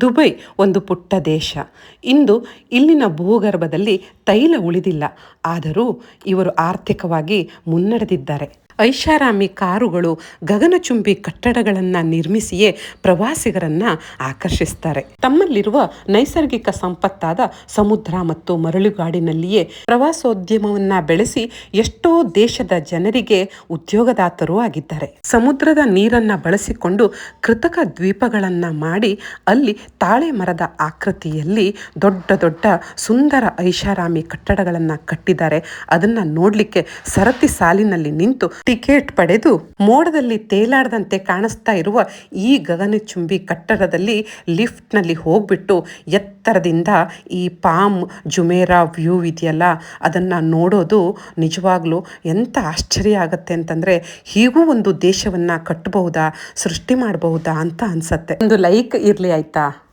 Dubai ಒಂದು ಪುಟ್ಟ ದೇಶ. ಇಂದು ಇಲ್ಲಿನ ಭೂಗರ್ಭದಲ್ಲಿ ತೈಲ ಉಳಿದಿಲ್ಲ. ಆದರೂ ಇವರು ಆರ್ಥಿಕವಾಗಿ ಮುನ್ನಡೆದಿದ್ದಾರೆ. ಐಷಾರಾಮಿ ಕಾರುಗಳು, ಗಗನಚುಂಬಿ ಕಟ್ಟಡಗಳನ್ನು ನಿರ್ಮಿಸಿಯೇ ಪ್ರವಾಸಿಗರನ್ನು ಆಕರ್ಷಿಸ್ತಾರೆ. ತಮ್ಮಲ್ಲಿರುವ ನೈಸರ್ಗಿಕ ಸಂಪತ್ತಾದ ಸಮುದ್ರ ಮತ್ತು ಮರಳುಗಾಡಿನಲ್ಲಿಯೇ ಪ್ರವಾಸೋದ್ಯಮವನ್ನು ಬೆಳೆಸಿ ಎಷ್ಟೋ ದೇಶದ ಜನರಿಗೆ ಉದ್ಯೋಗದಾತರೂ ಆಗಿದ್ದಾರೆ. ಸಮುದ್ರದ ನೀರನ್ನು ಬಳಸಿಕೊಂಡು ಕೃತಕ ದ್ವೀಪಗಳನ್ನು ಮಾಡಿ ಅಲ್ಲಿ ತಾಳೆ ಮರದ ಆಕೃತಿಯಲ್ಲಿ ದೊಡ್ಡ ದೊಡ್ಡ ಸುಂದರ ಐಷಾರಾಮಿ ಕಟ್ಟಡಗಳನ್ನು ಕಟ್ಟಿದ್ದಾರೆ. ಅದನ್ನು ನೋಡಲಿಕ್ಕೆ ಸರತಿ ಸಾಲಿನಲ್ಲಿ ನಿಂತು ಟಿಕೆಟ್ ಪಡೆದು ಮೋಡದಲ್ಲಿ ತೇಲಾಡದಂತೆ ಕಾಣಿಸ್ತಾ ಇರುವ ಈ ಗಗನಚುಂಬಿ ಕಟ್ಟಡದಲ್ಲಿ ಲಿಫ್ಟ್ನಲ್ಲಿ ಹೋಗ್ಬಿಟ್ಟು ಎತ್ತರದಿಂದ ಈ ಪಾಮ್ ಜುಮೇರಾ ವ್ಯೂ ಇದೆಯಲ್ಲ, ಅದನ್ನು ನೋಡೋದು ನಿಜವಾಗ್ಲೂ ಎಂಥ ಆಶ್ಚರ್ಯ ಆಗುತ್ತೆ ಅಂತಂದರೆ, ಹೀಗೂ ಒಂದು ದೇಶವನ್ನು ಕಟ್ಟಬಹುದಾ, ಸೃಷ್ಟಿ ಮಾಡಬಹುದಾ ಅಂತ ಅನ್ಸತ್ತೆ. ಒಂದು ಲೈಕ್ ಇರಲಿ ಆಯ್ತಾ.